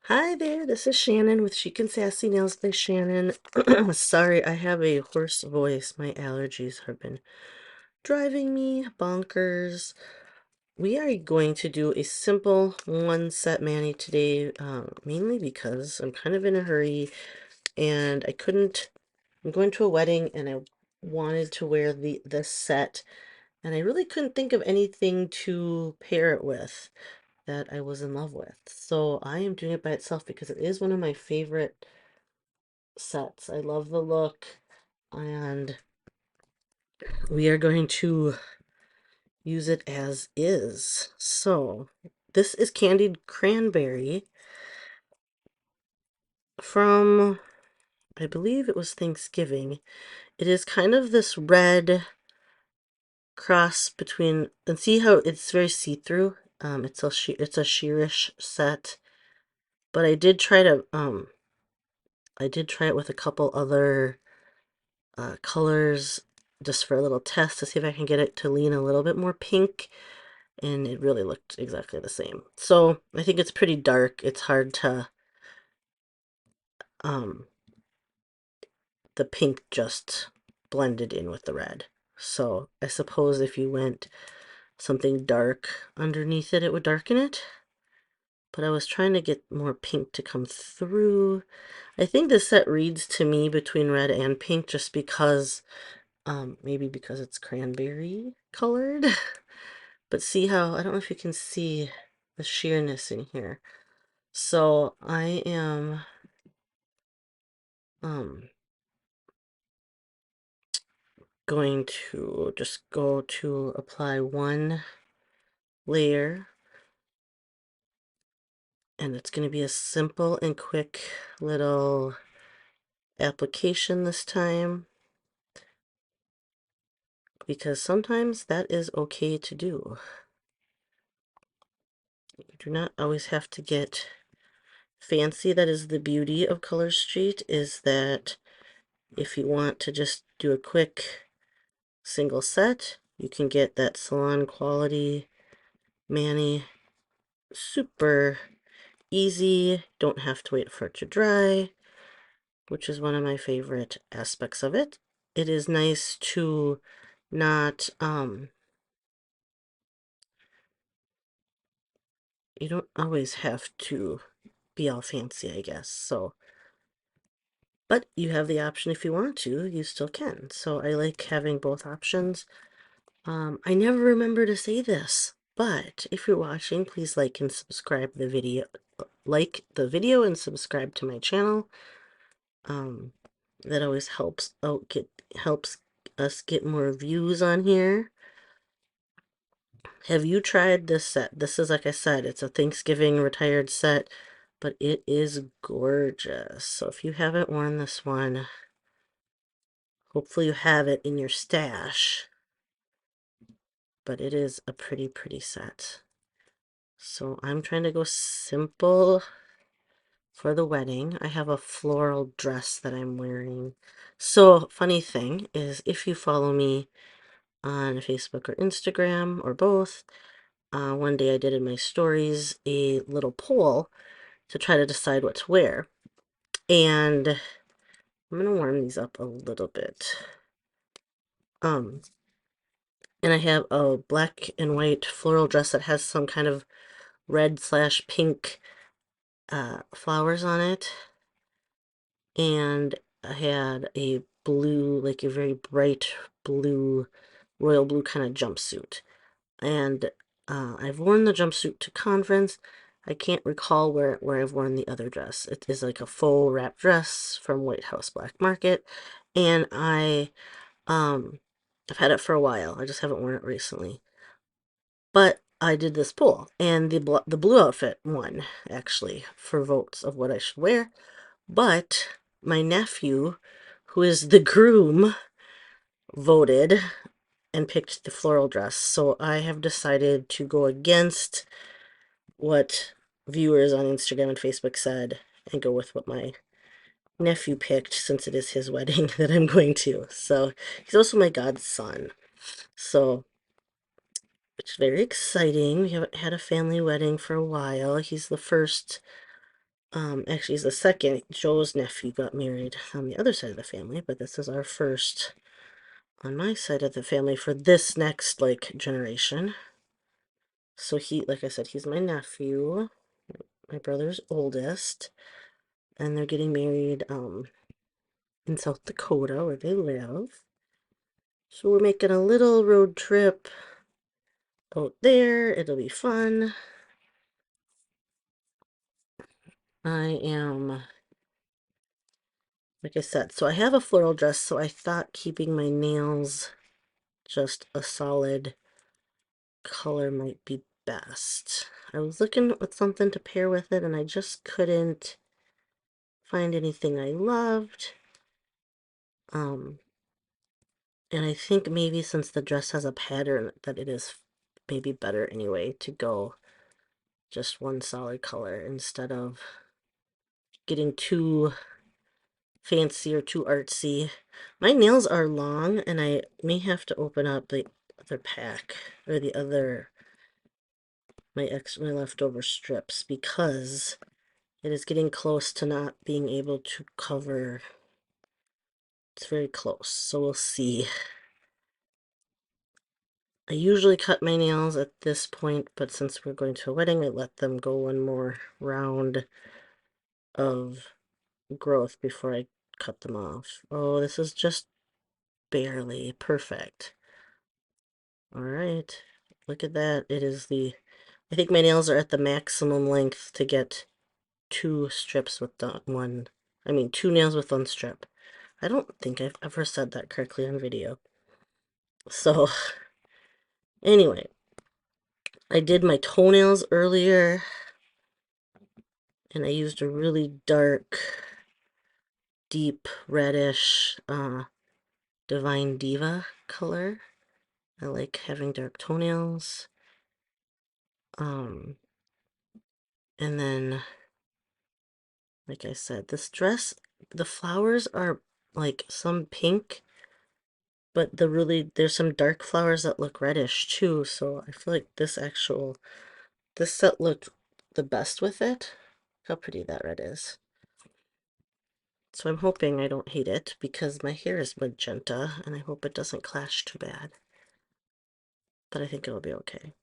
Hi there, this is Shannon with Chic and Sassy Nails by Shannon. Sorry, I have a hoarse voice. My allergies have been driving me bonkers. We are going to do a simple one set mani today, mainly because I'm kind of in a hurry and I'm going to a wedding and I wanted to wear this set and I really couldn't think of anything to pair it with that I was in love with. So I am doing it by itself because it is one of my favorite sets. I love the look, and we are going to use it as is. So this is Candied Cranberry from, I believe it was Thanksgiving. It is kind of this red cross between, and see how it's very see-through. It's a sheerish set, but I did try it with a couple other colors just for a little test to see if I can get it to lean a little bit more pink, and it really looked exactly the same. So I think it's pretty dark. It's hard to, um, the pink just blended in with the red. So I suppose if you went something dark underneath it, it would darken it. But I was trying to get more pink to come through. I think this set reads to me between red and pink just because, maybe because it's cranberry colored. But see how, I don't know if you can see the sheerness in here. So I am um going to just go to apply one layer, and it's going to be a simple and quick little application this time, because sometimes that is okay to do. You do not always have to get fancy. That is the beauty of Color Street, is that if you want to just do a quick single set, you can get that salon quality mani super easy. Don't have to wait for it to dry, which is one of my favorite aspects of it. It is nice to not, you don't always have to be all fancy, I guess. So, but you have the option if you want to, you still can. So I like having both options. I never remember to say this, but if you're watching, please like and subscribe the video. Like the video and subscribe to my channel. Um, that always helps us get more views on here. Have you tried this set? This is, like I said, it's a Thanksgiving retired set, but it is gorgeous. So if you haven't worn this one, hopefully you have it in your stash. But it is a pretty set. So I'm trying to go simple for the wedding. I have a floral dress that I'm wearing. So funny thing is, if you follow me on Facebook or Instagram or both, one day I did in my stories a little poll to try to decide what to wear. And I'm gonna warm these up a little bit. Um, and I have a black and white floral dress that has some kind of red slash pink flowers on it. And I had a blue, like a very bright blue, royal blue kind of jumpsuit. And I've worn the jumpsuit to conference. I can't recall where I've worn the other dress. It is like a faux wrap dress from White House Black Market, and I've had it for a while. I just haven't worn it recently. But I did this poll, and the blue outfit won actually for votes of what I should wear. But my nephew, who is the groom, voted and picked the floral dress. So I have decided to go against what viewers on Instagram and Facebook said and go with what my nephew picked, since it is his wedding that I'm going to. So he's also my godson. So it's very exciting. We haven't had a family wedding for a while. He's the first Actually, he's the second. Joe's nephew got married on the other side of the family, but this is our first on my side of the family for this next, like, generation. So he, like I said, he's my nephew, my brother's oldest, and they're getting married, in South Dakota where they live. So we're making a little road trip out there. It'll be fun. I am, like I said, so I have a floral dress, so I thought keeping my nails just a solid color might be best. I was looking with something to pair with it, and I just couldn't find anything I loved. And I think maybe since the dress has a pattern that it is maybe better anyway to go just one solid color instead of getting too fancy or too artsy. My nails are long, and I may have to open up the other pack or the other my leftover strips because it is getting close to not being able to cover. It's very close, so we'll see. I usually cut my nails at this point, but since we're going to a wedding, I let them go one more round of growth before I cut them off. Oh, this is just barely perfect. All right, look at that. It is I think my nails are at the maximum length to get two strips with the one, I mean, two nails with one strip. I don't think I've ever said that correctly on video. So, anyway, I did my toenails earlier, and I used a really dark, deep reddish Divine Diva color. I like having dark toenails. And then, like I said, this dress, the flowers are like some pink, but there's some dark flowers that look reddish too, so I feel like this set looked the best with it. Look how pretty that red is. So I'm hoping I don't hate it because my hair is magenta and I hope it doesn't clash too bad. But I think it'll be okay.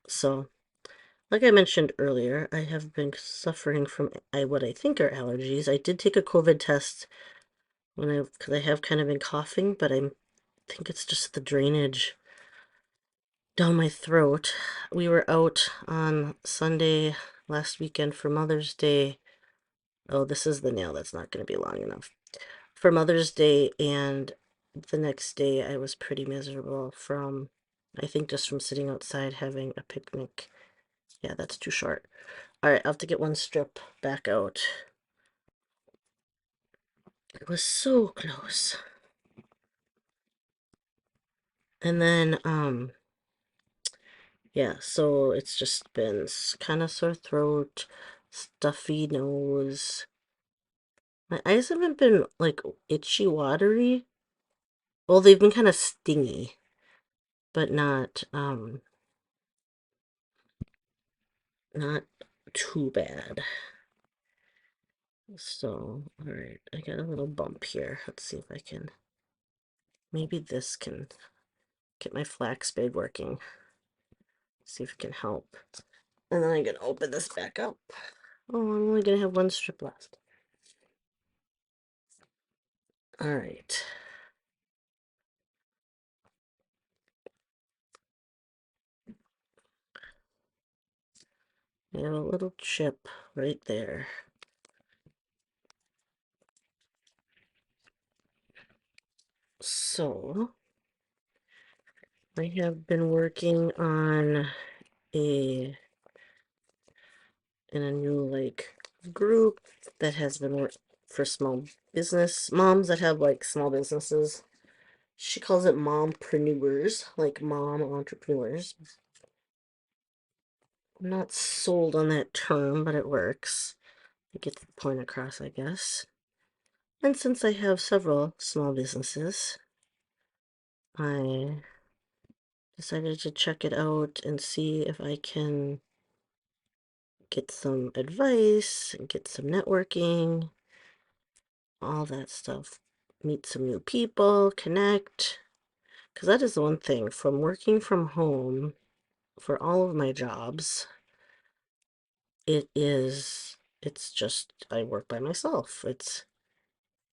So, like I mentioned earlier, I have been suffering from what I think are allergies. I did take a COVID test because I have kind of been coughing, but I think it's just the drainage down my throat. We were out on Sunday last weekend for Mother's Day. Oh, this is the nail that's not going to be long enough. For Mother's Day, and the next day I was pretty miserable from, I think just from sitting outside having a picnic. Yeah, that's too short. All right, I'll have to get one strip back out. It was so close. And then, yeah, so it's just been kind of sore throat, stuffy nose. My eyes haven't been like itchy, watery. Well, they've been kind of stingy, but not too bad. So, all right, I got a little bump here. Let's see if I can, maybe this can get my flax spade working. See if it can help. And then I'm gonna open this back up. Oh, I'm only gonna have one strip left. All right. I have a little chip right there. So, I have been working on a in a new like group that has been for small business moms that have like small businesses. She calls it mompreneurs, like mom entrepreneurs. I'm not sold on that term, but it works. It gets the point across, I guess. And since I have several small businesses, I decided to check it out and see if I can get some advice, and get some networking, all that stuff. Meet some new people, connect. Because that is the one thing from working from home for all of my jobs, it's just, I work by myself.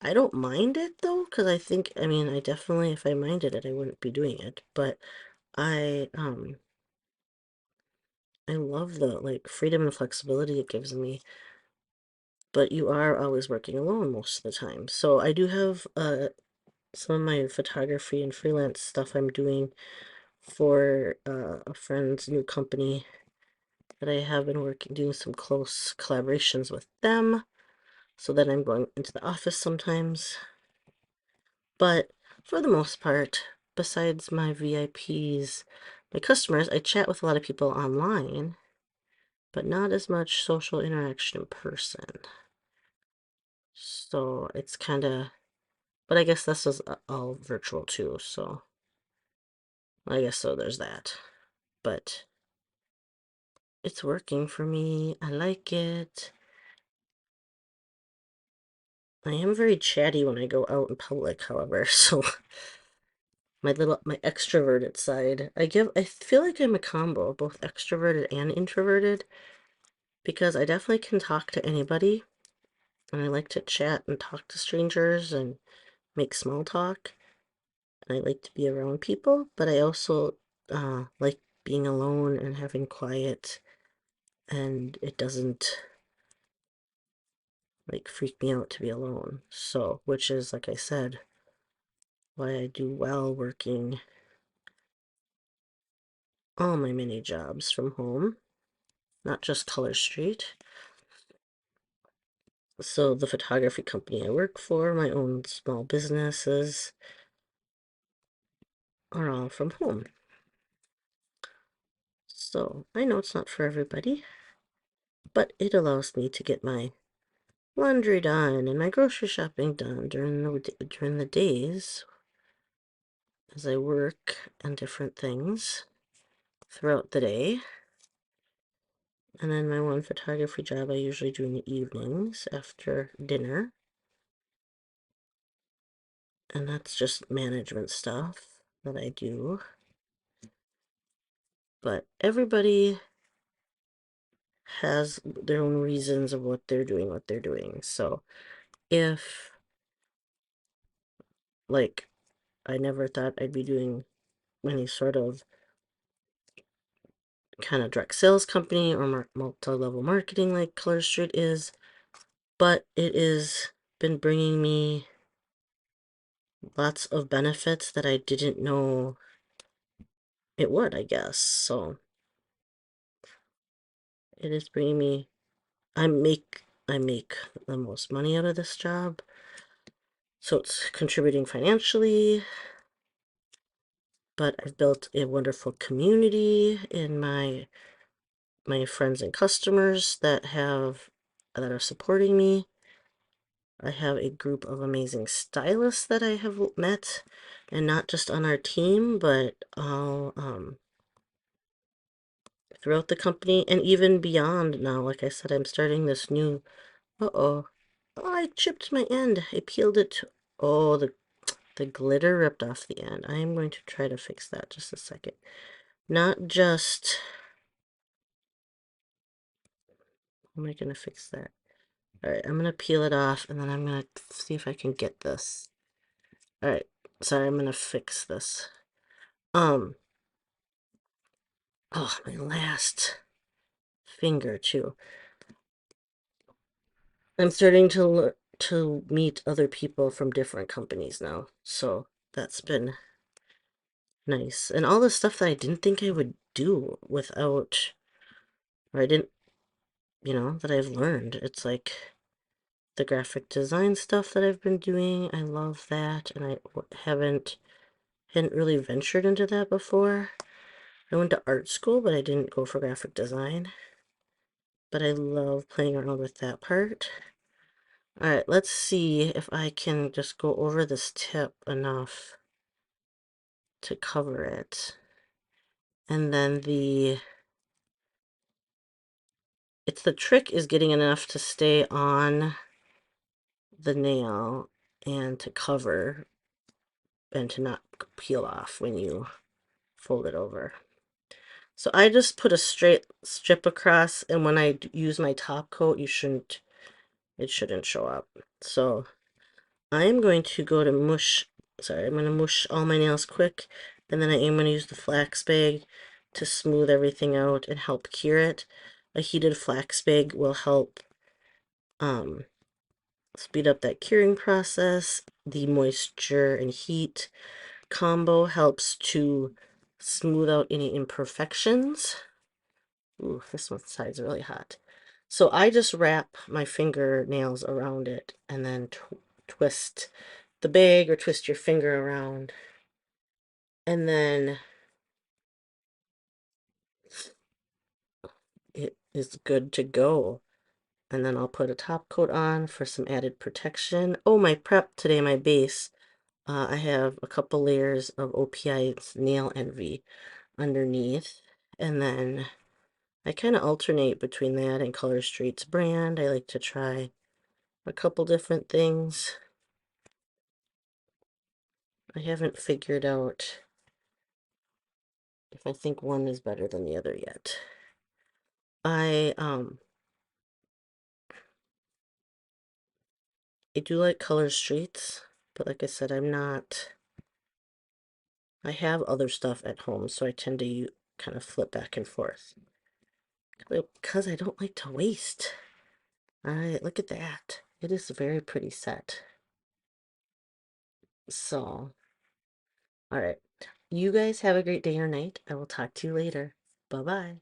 I don't mind it though, because I mean, I definitely, if I minded it, I wouldn't be doing it. But I, um, I love the like freedom and flexibility it gives me. But you are always working alone most of the time. So I do have some of my photography and freelance stuff I'm doing for a friend's new company that I have been doing some close collaborations with them. So then I'm going into the office sometimes. But for the most part, besides my VIPs, my customers, I chat with a lot of people online, but not as much social interaction in person. So it's kind of, but I guess this is all virtual too, so I guess so there's that. But it's working for me. I like it. I am very chatty when I go out in public, however, so my extroverted side. I feel like I'm a combo, both extroverted and introverted, because I definitely can talk to anybody, and I like to chat and talk to strangers and make small talk. And I like to be around people, but I also like being alone and having quiet, and it doesn't like freak me out to be alone. So, which is, like I said, why I do well working all my mini jobs from home, not just Color Street. So the photography company I work for, my own small businesses, are all from home. So I know it's not for everybody, but it allows me to get my laundry done and my grocery shopping done during the days as I work on different things throughout the day. And then my one photography job I usually do in the evenings after dinner. And that's just management stuff that I do. But everybody has their own reasons of what they're doing. So if, like, I never thought I'd be doing any sort of kind of direct sales company or multi-level marketing like Color Street is, but it is been bringing me lots of benefits that I didn't know it would, I guess. So it is bringing me, I make the most money out of this job. So it's contributing financially, but I've built a wonderful community in my friends and customers that are supporting me. I have a group of amazing stylists that I have met, and not just on our team, but all throughout the company and even beyond now. Like I said, I'm starting this new, uh-oh, oh, I chipped my end. I peeled it. Oh, the glitter ripped off the end. I am going to try to fix that just a second. Not just, how am I going to fix that? All right, I'm going to peel it off and then I'm going to see if I can get this. All right, sorry, I'm going to fix this. Oh, my last finger too. I'm starting to meet other people from different companies now, so that's been nice. And all the stuff that I didn't think I would do without, or I didn't, that I've learned. It's like the graphic design stuff that I've been doing. I love that, and I hadn't really ventured into that before. I went to art school, but I didn't go for graphic design. But I love playing around with that part. All right, let's see if I can just go over this tip enough to cover it. And then it's the trick is getting enough to stay on the nail and to cover and to not peel off when you fold it over. So I just put a straight strip across, and when I use my top coat, it shouldn't show up. So I am going to go to mush, sorry, I'm going to mush all my nails quick, and then I am going to use the flax bag to smooth everything out and help cure it. A heated flax bag will help um, speed up that curing process. The moisture and heat combo helps to smooth out any imperfections. Ooh, this one side's really hot. So I just wrap my fingernails around it and then twist the bag or twist your finger around. And then it is good to go. And then I'll put a top coat on for some added protection. Oh, my prep today, my base. I have a couple layers of OPI's Nail Envy underneath. And then I kind of alternate between that and Color Street's brand. I like to try a couple different things. I haven't figured out if I think one is better than the other yet. I do like Color Streets, but like I said, I have other stuff at home, so I tend to kind of flip back and forth. Because I don't like to waste. Alright, look at that. It is a very pretty set. So, alright. You guys have a great day or night. I will talk to you later. Bye-bye.